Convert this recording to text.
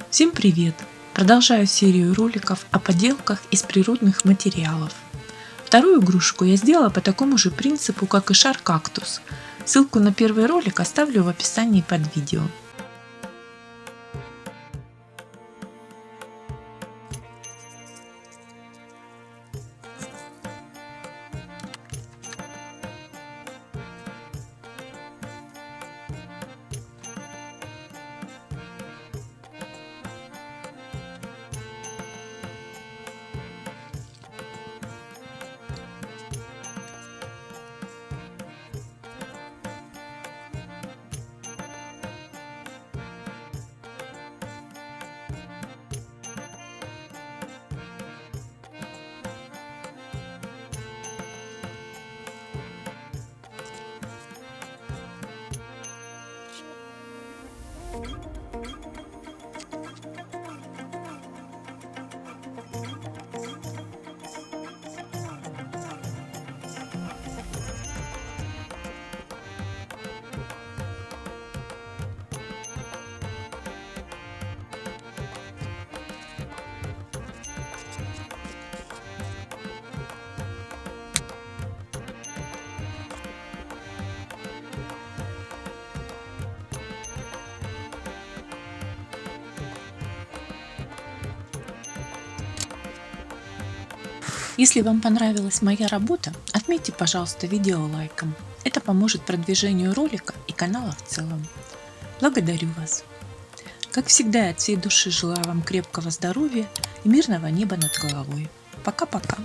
Всем привет! Продолжаю серию роликов о поделках из природных материалов. Вторую игрушку я сделала по такому же принципу, как и шар-кактус. Ссылку на первый ролик оставлю в описании под видео. Если вам понравилась моя работа, отметьте, пожалуйста, видео лайком. Это поможет продвижению ролика и канала в целом. Благодарю вас! Как всегда, я от всей души желаю вам крепкого здоровья и мирного неба над головой. Пока-пока!